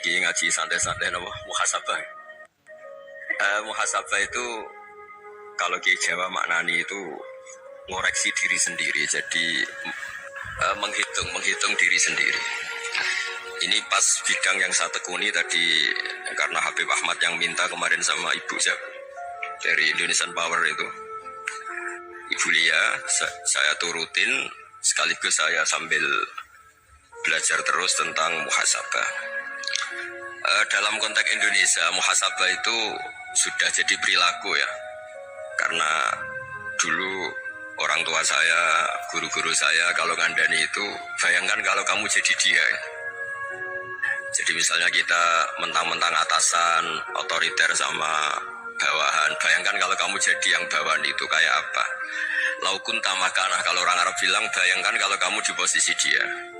Iki ngaji santai-santai nama muhasabah. Muhasabah itu kalau di Jawa maknani itu ngoreksi diri sendiri. Jadi menghitung diri sendiri. Ini pas bidang yang saya tekuni tadi karena Habib Ahmad yang minta kemarin sama Ibu dari Indonesian Power itu. Ibu Lia, saya turutin sekaligus saya sambil belajar terus tentang muhasabah. Dalam konteks Indonesia, muhasabah itu sudah jadi perilaku ya. Karena dulu orang tua saya, guru-guru saya kalau ngandani itu, bayangkan kalau kamu jadi dia ya. Jadi misalnya kita mentang-mentang atasan, otoriter sama bawahan. Bayangkan kalau kamu jadi yang bawahan itu kayak apa. Laukun tamakana, kalau orang Arab bilang, bayangkan kalau kamu di posisi dia.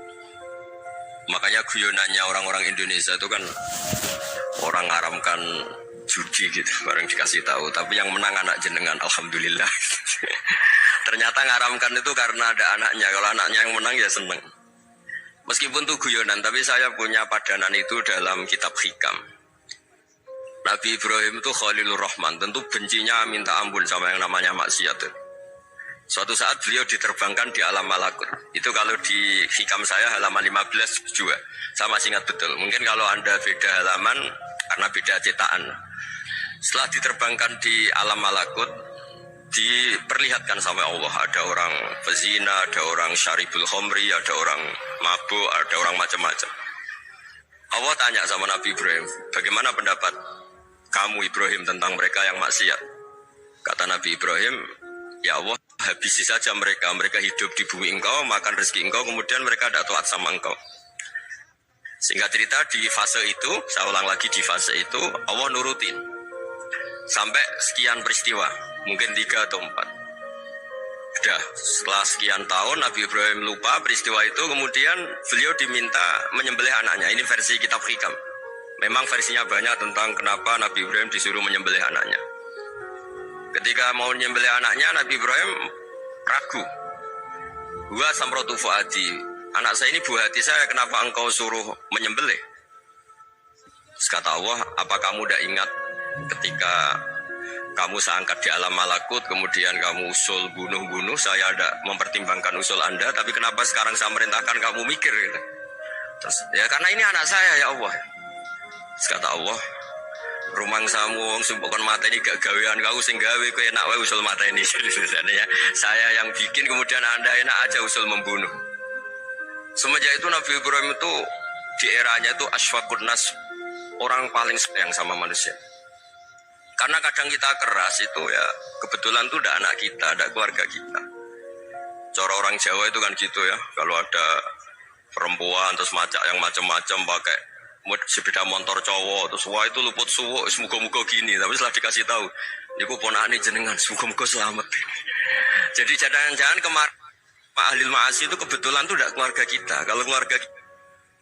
Makanya guyonannya orang-orang Indonesia itu kan orang ngaramkan judi gitu, bareng dikasih tahu. Tapi yang menang anak jenengan, alhamdulillah. Ternyata ngaramkan itu karena ada anaknya. Kalau anaknya yang menang ya seneng. Meskipun itu guyonan, tapi saya punya padanan itu dalam kitab hikam. Nabi Ibrahim itu Khalilur Rahman, tentu bencinya minta ampun sama yang namanya maksiat. Suatu saat beliau diterbangkan di alam malakut. Itu kalau di hikam saya halaman 15 juga. Saya masih ingat betul. Mungkin kalau Anda beda halaman karena beda cetakan. Setelah diterbangkan di alam malakut, diperlihatkan sama Allah, ada orang pezina, ada orang syaribul khomri, ada orang mabuk, ada orang macam-macam. Allah tanya sama Nabi Ibrahim, bagaimana pendapat kamu Ibrahim tentang mereka yang maksiat? Kata Nabi Ibrahim, ya Allah, habisi saja mereka. Mereka hidup di bumi engkau, makan rezeki engkau, kemudian mereka tidak taat sama engkau. Singkat cerita di fase itu, saya ulang lagi di fase itu, Allah nurutin sampai sekian peristiwa, mungkin 3 atau 4. Sudah setelah sekian tahun Nabi Ibrahim lupa peristiwa itu, kemudian beliau diminta menyembelih anaknya. Ini versi kitab hikam. Memang versinya banyak tentang kenapa Nabi Ibrahim disuruh menyembelih anaknya. Ketika mau menyembelih anaknya, Nabi Ibrahim ragu. Gua samrotu fuadi, anak saya ini buah hati saya, kenapa engkau suruh menyembelih? Terus kata Allah, apa kamu tidak ingat ketika kamu saya angkat di alam malakut, kemudian kamu usul bunuh-bunuh, saya ada mempertimbangkan usul Anda, tapi kenapa sekarang saya merintahkan kamu mikir gitu? Terus, ya karena ini anak saya ya Allah. Terus kata Allah, rumang samu sumpukon mata ini gak gawean kau sing gawe kowe enak wae usul mata ini. Ya, saya yang bikin, kemudian Anda enak aja usul membunuh. Semenjak itu Nabi Ibrahim itu di eranya itu asfaqun nas, orang paling sayang sama manusia. Karena kadang kita keras itu ya kebetulan tuh ada anak kita, ada keluarga kita. Cara orang Jawa itu kan gitu ya, kalau ada perempuan terus macak yang macam-macam pakai sepeda motor cowok, terus wah itu luput suwuk, semoga-moga gini. Tapi setelah dikasih tahu, niku ponakane jenengan, semoga-moga selamat. Jadi jangan-jangan kemarin Pak Ahlil Ma'asi itu kebetulan tuh tidak keluarga kita. Kalau keluarga kita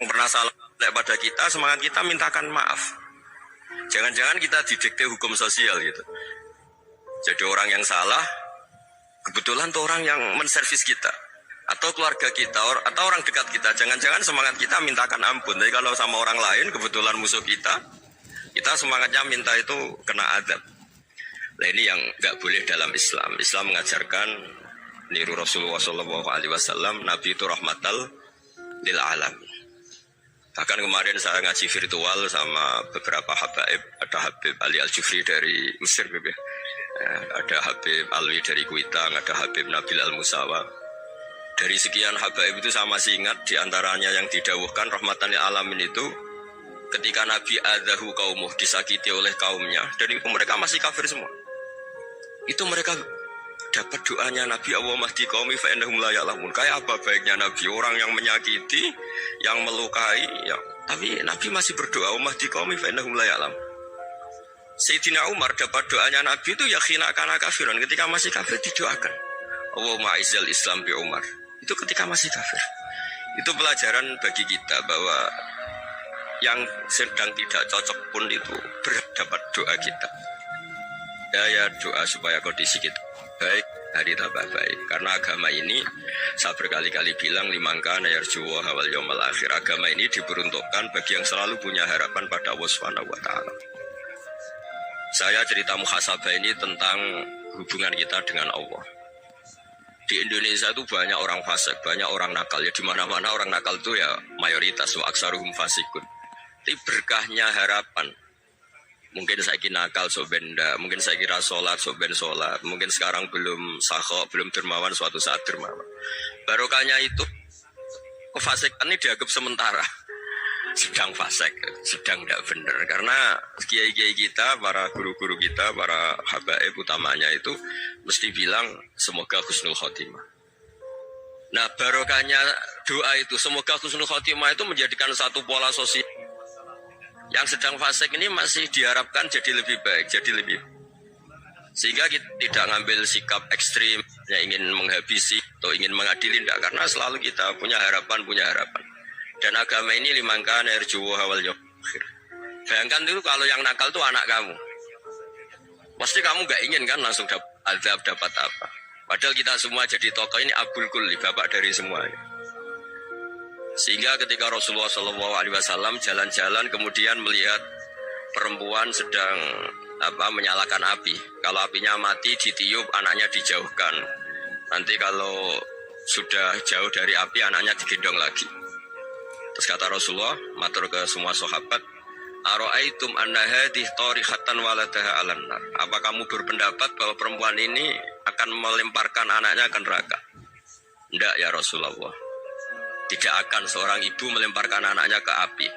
pernah salah pada kita, semangat kita mintakan maaf. Jangan-jangan kita didikte hukum sosial gitu. Jadi orang yang salah, kebetulan tuh orang yang menservis kita. Atau keluarga kita, atau orang dekat kita. Jangan-jangan semangat kita mintakan ampun. Tapi kalau sama orang lain, kebetulan musuh kita semangatnya minta itu kena adab. Nah ini yang gak boleh dalam Islam. Islam mengajarkan, niru Rasulullah SAW, Nabi itu rahmatal lil alamin. Bahkan kemarin saya ngaji virtual sama beberapa habaib. Ada Habib Ali Al-Jufri dari Mesir, ada Habib Alwi dari Kuitang, ada Habib Nabil Al-Musawa. Dari sekian habaib itu saya masih ingat diantaranya yang didawuhkan rahmatan lil alamin itu ketika Nabi adahu kaumuh, disakiti oleh kaumnya, dan itu mereka masih kafir semua. Itu mereka dapat doanya Nabi, Allahumma hdi qaumi fa innahum la ya'lamun. Kayak apa baiknya Nabi, orang yang menyakiti, yang melukai, ya, tapi Nabi masih berdoa, Allahumma hdi qaumi fa innahum la ya'lamun. Sayyidina Umar dapat doanya Nabi itu ya khina kana kafirun, ketika masih kafir didoakan. Allahumma izzil Islam bi Umar. Itu ketika masih kafir. Itu pelajaran bagi kita bahwa yang sedang tidak cocok pun itu berdapat doa kita. Ya doa supaya kondisi kita baik, hari tambah baik. Karena agama ini, saya berkali-kali bilang, limangka nayarjuwa hawal yawmal akhir. Agama ini diperuntukkan bagi yang selalu punya harapan pada Allah Subhanahu wa Ta'ala. Saya cerita muhasabah ini tentang hubungan kita dengan Allah. Di Indonesia itu banyak orang fasik, banyak orang nakal. Ya di mana-mana orang nakal itu ya mayoritas, wa aksaruhum fasikun. Tapi berkahnya harapan. Mungkin saya kira nakal, so benda. Mungkin saya kira sholat, so ben sholat. Mungkin sekarang belum sakho, belum dermawan, suatu saat dermawan. Barokahnya itu, kefasikan ini dianggap sementara. Sedang fasik, sedang tidak benar. Karena kiai-kiai kita, para guru-guru kita, para habaib utamanya itu mesti bilang semoga husnul khotimah. Nah barokahnya doa itu, semoga husnul khotimah itu menjadikan satu pola sosial. Yang sedang fasik ini masih diharapkan jadi lebih baik, jadi lebih. Sehingga kita tidak ngambil sikap ekstrim yang ingin menghabisi atau ingin mengadili, tidak. Karena selalu kita punya harapan. Dan agama ini limangka nerjuwa hawal yakhir. Bayangkan dulu kalau yang nakal itu anak kamu. Pasti kamu gak ingin kan langsung dapat azab, dapat apa. Padahal kita semua jadi tokoh ini abul kulli, bapak dari semuanya. Sehingga ketika Rasulullah SAW jalan-jalan kemudian melihat perempuan sedang menyalakan api. Kalau apinya mati ditiup, anaknya dijauhkan. Nanti kalau sudah jauh dari api, anaknya digendong lagi. Terus kata Rasulullah, matur ke semua sahabat, Aro'aitum anna hadih tarihatan waladaha alan nar. Apa kamu berpendapat bahwa perempuan ini akan melemparkan anaknya ke neraka? Tidak ya Rasulullah. Tidak akan seorang ibu melemparkan anaknya ke api.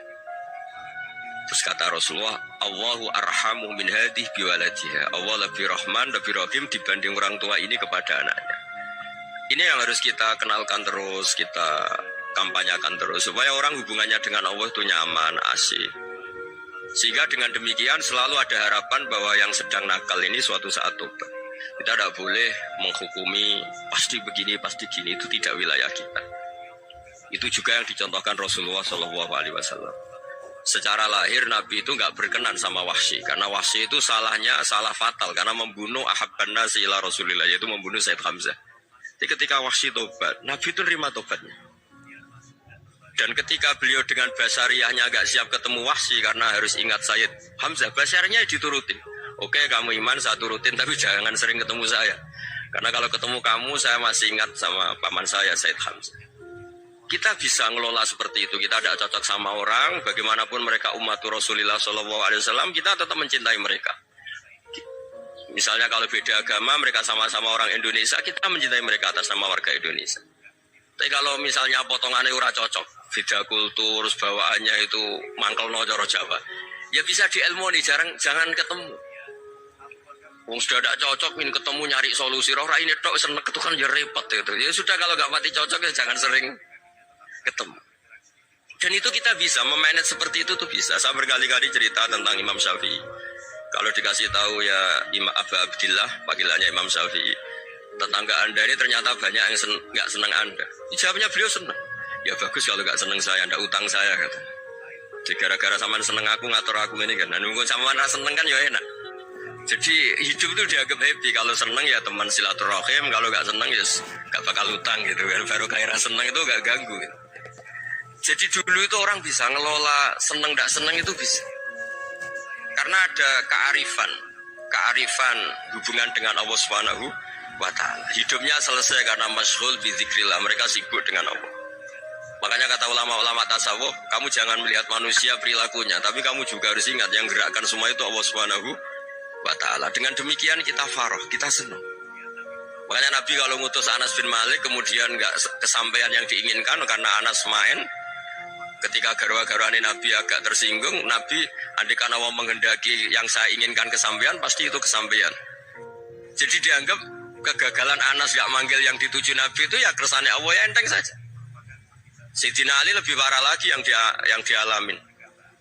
Terus kata Rasulullah, Allahu arhamu min hadih biwaladiha. Allah lebih rahman, lebih rahim dibanding orang tua ini kepada anaknya. Ini yang harus kita kenalkan terus, kita kampanyakan terus, supaya orang hubungannya dengan Allah itu nyaman, asik. Sehingga dengan demikian selalu ada harapan bahwa yang sedang nakal ini suatu saat tobat. Kita tidak boleh menghukumi pasti begini, pasti gini, itu tidak wilayah kita. Itu juga yang dicontohkan Rasulullah SAW. Secara lahir Nabi itu nggak berkenan sama Wahsy, karena Wahsy itu salahnya salah fatal karena membunuh ahabban nasi ila Rasulillah, yaitu membunuh Said Hamzah. Jadi ketika Wahsy tobat, Nabi itu terima tobatnya. Dan ketika beliau dengan basariyahnya agak siap ketemu Wahsy karena harus ingat Sayyid Hamzah, basariyahnya diturutin. Oke, kamu iman, saya turutin, tapi jangan sering ketemu saya. Karena kalau ketemu kamu, saya masih ingat sama paman saya, Sayyid Hamzah. Kita bisa ngelola seperti itu. Kita tidak cocok sama orang, bagaimanapun mereka umatur Rasulullah SAW, kita tetap mencintai mereka. Misalnya kalau beda agama, mereka sama-sama orang Indonesia, kita mencintai mereka atas nama warga Indonesia. Tapi kalau misalnya potongannya ora cocok, beda kultur, bawaannya itu mangkel no coro Jawa, ya bisa diilmoni, jangan ketemu. Wong sudah tidak cocok, ingin ketemu nyari solusi. Roh ini tok seneng itu kan ya repot itu. Ya sudah kalau nggak mati cocok ya jangan sering ketemu. Dan itu kita bisa memanage seperti itu tuh bisa. Saya berkali-kali cerita tentang Imam Syafi'i. Kalau dikasih tahu ya Imam Abu Abdillah, panggilannya Imam Syafi'i, tetangga Anda ini ternyata banyak yang nggak senang Anda. Jawabnya beliau senang. Ya bagus kalau nggak senang saya, Anda utang saya kata. Jadi gara-gara sama seneng aku ngatur aku ini kan. Nunggu sama mana seneng kan ya enak. Jadi hidup itu dianggap happy. Kalau seneng ya teman silaturahim, kalau nggak seneng ya nggak bakal utang gitu kan. Baru kira seneng itu nggak ganggu. Gitu. Jadi dulu itu orang bisa ngelola seneng nggak seneng itu bisa. Karena ada kearifan hubungan dengan Allah Subhanahu wa Ta'ala. Hidupnya selesai karena masyghul bi dzikrillah, mereka sibuk dengan Allah. Makanya kata ulama-ulama tasawuf, kamu jangan melihat manusia perilakunya, tapi kamu juga harus ingat yang gerakkan semua itu Allah Subhanahu wa Ta'ala. Dengan demikian kita farah, kita senang. Makanya Nabi kalau ngutus Anas bin Malik kemudian nggak kesampaian yang diinginkan karena Anas main, ketika garwa-garwani Nabi agak tersinggung, Nabi andaikan Allah menghendaki yang saya inginkan kesampaian, pasti itu kesampaian. Jadi dianggap kegagalan Anas gak manggil yang dituju Nabi itu ya kersane Allah, ya enteng saja. Sayyidina Ali lebih parah lagi yang dialamin.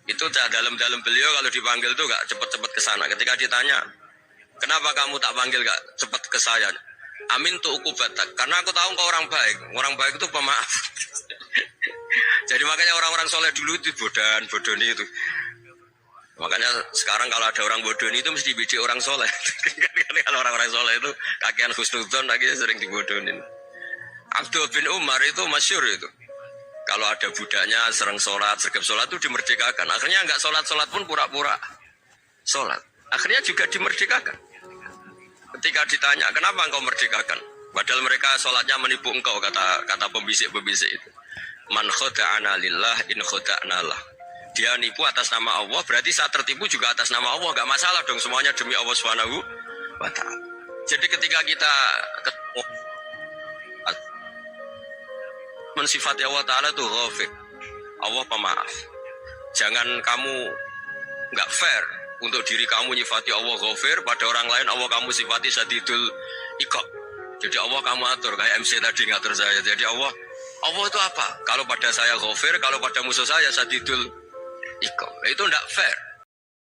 Itu dalam beliau kalau dipanggil itu gak cepat-cepat ke sana. Ketika ditanya, kenapa kamu tak panggil gak cepat ke saya? Amin tuh ukubatak. Karena aku tahu kau orang baik. Orang baik itu pemaaf. Jadi makanya orang-orang soleh dulu itu bodoni itu. Makanya sekarang kalau ada orang bodoh itu mesti bidik orang soleh. Kalau orang-orang soleh itu kakean husnudzon lagi sering dibodohin. Abdul bin Umar itu masyhur itu. Kalau ada budaknya sering sholat, sergap sholat itu dimerdekakan. Akhirnya nggak sholat pun pura-pura sholat. Akhirnya juga dimerdekakan. Ketika ditanya, kenapa engkau merdekakan? Padahal mereka sholatnya menipu engkau, kata pembisik-pembisik itu. Man khoda'ana lillah in khoda'na lah. Dia nipu atas nama Allah, berarti saat tertipu juga atas nama Allah. Gak masalah dong, semuanya demi Allah Subhanahu wa ta'ala. Jadi ketika kita mensifati Allah Ta'ala itu ghafir, Allah pemaaf. Jangan kamu gak fair untuk diri kamu nyifati Allah ghafir, pada orang lain Allah kamu sifati syadidul iqab. Jadi Allah kamu atur, kayak MC tadi ngatur saya. Jadi Allah itu apa? Kalau pada saya ghafir, kalau pada musuh saya syadidul iqab. Itu tidak fair.